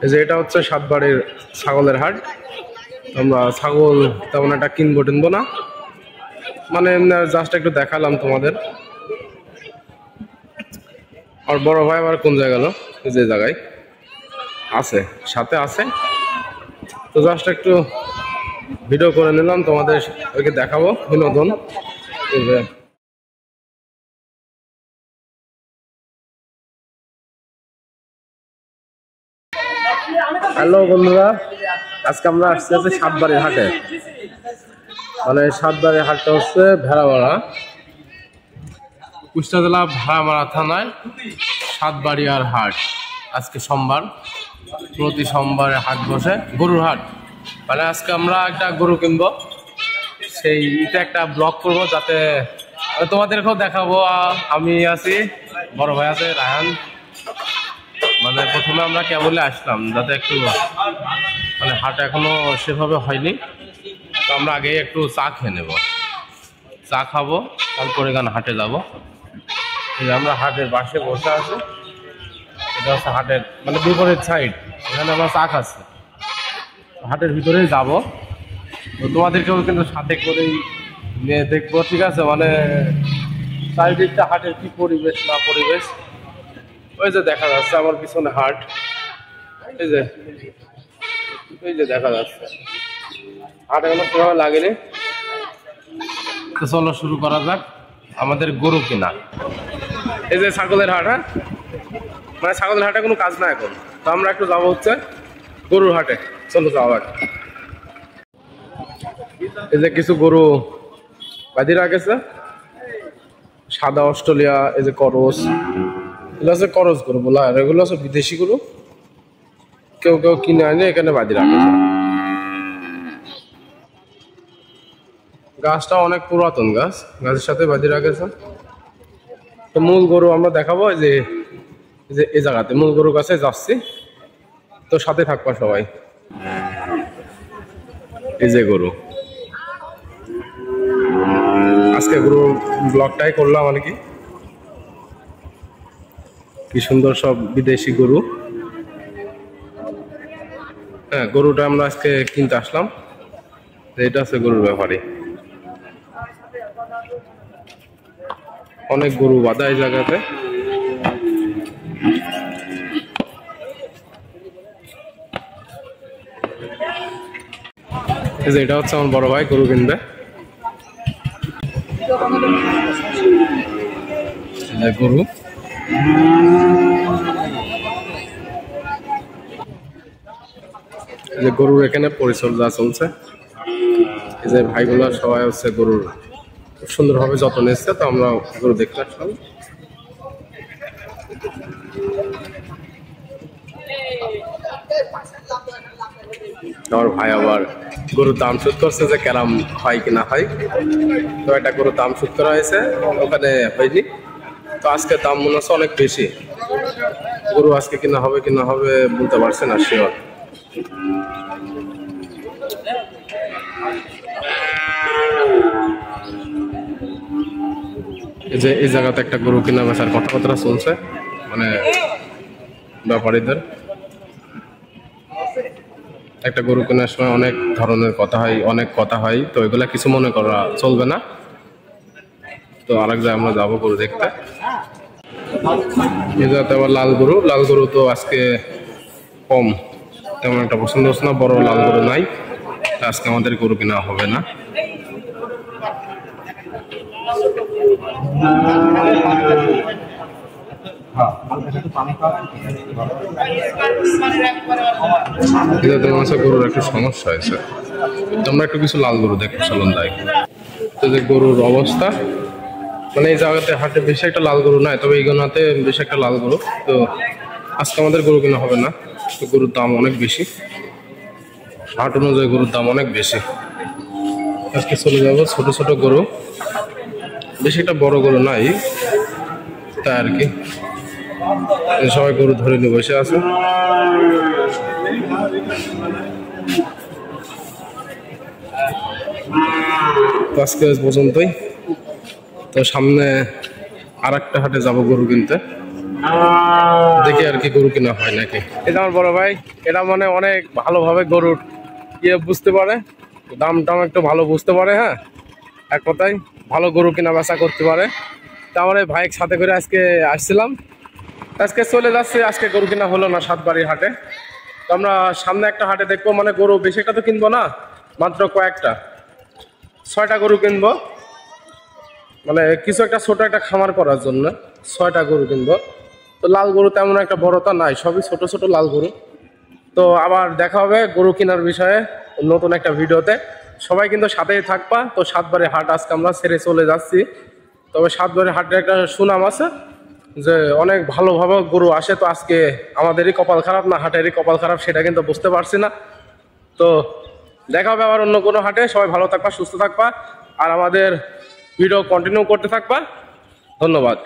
এই যে এটা হচ্ছে সাতবাড়ির ছাগলের হাট। আমরা ছাগল তেমন একটা কিনবো টিনবো না, মানে জাস্ট একটু দেখালাম তোমাদের। আর বড় ভাই আবার কোন জায়গা গেল? যে জায়গায় আছে, সাথে আছে, তো জাস্ট একটু ভিডিও করে নিলাম তোমাদের, ওকে দেখাবো বিনোদন। হ্যালো বন্ধুরা, আজকে আমরা আসছি হচ্ছে সাতবাড়ির হাটে। মানে সাতবাড়ির হাটটা হচ্ছে ভেড়ামারা, কুষ্টিয়া জেলা ভেড়ামারা থানায় সাতবাড়িয়ার হাট। আজকে সোমবার, প্রতি সোমবারে হাট বসে, গরুর হাট। মানে আজকে আমরা একটা গরু কিনবো, সেই এটা একটা ব্লগ করবো, যাতে তোমাদেরকেও দেখাবো। আমি আছি, বড় ভাই আছে রায়হান। মানে প্রথমে আমরা কেবলে আসলাম, যাতে একটু মানে হাট এখনো সেভাবে হয়নি, তো আমরা আগে একটু চা খেয়ে নেব, চা খাবো, তারপরে এখানে হাটে যাবো। আমরা হাটের পাশে বসে আছি, এটা হচ্ছে হাটের মানে বিপরীত সাইড, এখানে আমরা চা খাচ্ছি। হাটের ভিতরেই যাবো, তো তোমাদেরকেও কিন্তু সাথে করেই নিয়ে দেখবো, ঠিক আছে? মানে চারিদিকটা হাটের কি পরিবেশ না পরিবেশ, ওই যে দেখা যাচ্ছে আমার পিছনে হাট, এই যে দেখা যাচ্ছে হাট এখনো সেভাবে লাগেনি। তো চলো শুরু করা যাক আমাদের গরু কেনা। এই যে ছাগলের হাট, হ্যাঁ, মানে ছাগলের হাটে কোনো কাজ না এখন, তো আমরা একটু যাবো হচ্ছে গরুর হাটে। চলো যাওয়া যাক। এই যে কিছু গরু বাঁধি রাখেছে, সাদা অস্ট্রেলিয়া, এই যে করস, এগুলো হচ্ছে করস গরু বলা হয়, এগুলো হচ্ছে বিদেশি গরু। কেউ কেউ কিনে আনে এখানে বাঁধি রাখেছে। গাছটা অনেক পুরাতন গাছ, গাছের সাথে বাঁধি রাখেছে। তো মূল গরু আমরা দেখাবো, যে এই জায়গাতে মূল গরুর কাছে যাচ্ছি, তো সাথে থাকবা সবাই। এই যে গরু, আজকে গরু ব্লগটাই করলাম আর কি সুন্দর সব বিদেশি গরু। হ্যাঁ, গরুটা আমরা আজকে কিনতে আসলাম, এটা আছে গরুর ব্যাপারে। অনেক গরু বাঁধা এই জায়গাতে। এটা হচ্ছে আমার বড় ভাই গরু কিনবে। গরু গরুর এখানে পরিচর্যা চলছে। এই যে ভাইগুলা সবাই হচ্ছে গরুর খুব সুন্দরভাবে যত্ন নিচ্ছে, তো আমরা গরু দেখতে আসলাম। আমার ভাই আবার গরুর দাম শোধ করছে, যে কেরাম হয় কিনা হয়। তো একটা গরুর দাম শোধ করা হয়েছে, ওখানে হয়নি। তো আজকে দাম মনে হচ্ছে অনেক বেশি। গরু আজকে কিনা হবে বলতে পারছে না শিওর। এই যে এই জায়গাতে একটা গরু কিনা বেচার কথাবার্তা চলছে, মানে ব্যাপারীদের। একটা গরু কেনার সময় অনেক ধরনের কথা হয়, অনেক কথা হয়, তো এগুলা কিছু মনে করা চলবে না। তো আরেক জায়গায় আমরা যাবো গরু দেখতে। এই জায়গাতে আবার লাল গরু তো আজকে কম, তেমন একটা পছন্দ হচ্ছে না, বড় লাল গরু নাই, আজকে আমাদের গরু কেনা হবে না। গরুর একটু সমস্যা হয়েছে, তোমরা একটু কিছু লাল গরু দেখো, চলুন তাই। যে গরুর অবস্থা, মানে এই জায়গাতে হাটে বেশি একটা লাল গরু নাই, তবে এই গোনাতে বেশি একটা লাল গরু। তো আজকে আমাদের গরু কেনা হবে না, তো গরুর দাম অনেক বেশি, হাট অনুযায়ী গরুর দাম অনেক বেশি। আজকে চলে যাবো ছোট ছোট গরু, বেশি একটা বড় গরু নাই, তাই আর কি। সবাই গরু ধরে নিয়ে বসে আছে। আজকে পর্যন্তই, তো সামনে আর একটা হাটে যাবো গরু কিনতে, দেখি আর কি গরু কিনা হয় নাকি। এটা আমার বড় ভাই, এটা মানে অনেক ভালোভাবে গরুর ইয়ে বুঝতে পারে, দাম টাম একটু ভালো বুঝতে পারে। হ্যাঁ, এক কথায় ভালো গরু কিনা বেচা করতে পারে। তা আমার এই ভাইয়ের সাথে করে আজকে আসছিলাম, আজকে চলে যাচ্ছে। আজকে গরু কিনা হলো না সাতবাড়ির হাটে। তো আমরা সামনে একটা হাটে দেখবো, মানে গরু বেশি একটা তো কিনবো না, মাত্র কয়েকটা 6টা গরু কিনবো, মানে কিছু একটা ছোট একটা খামার করার জন্য 6টা গরু কিনবো। তো লাল গরু তেমন একটা বড়তা নাই, সবই ছোট ছোট লাল গরু। তো আবার দেখা হবে গরু কেনার বিষয়ে নতুন একটা ভিডিওতে। সবাই কিন্তু সাথেই থাকবা। তো সাতবাড়ির হাট আজকে আমরা ছেড়ে চলে যাচ্ছি। তবে সাতবাড়ির হাটের একটা সুনাম আছে যে অনেক ভালোভাবে গরু আসে। তো আজকে আমাদেরই কপাল খারাপ না হাটেরই কপাল খারাপ, সেটা কিন্তু বুঝতে পারছি না। তো দেখা হবে আবার অন্য কোনো হাটে। সবাই ভালো থাকবা, সুস্থ থাকবা, আর আমাদের ভিডিও কন্টিনিউ করতে থাকবা। ধন্যবাদ।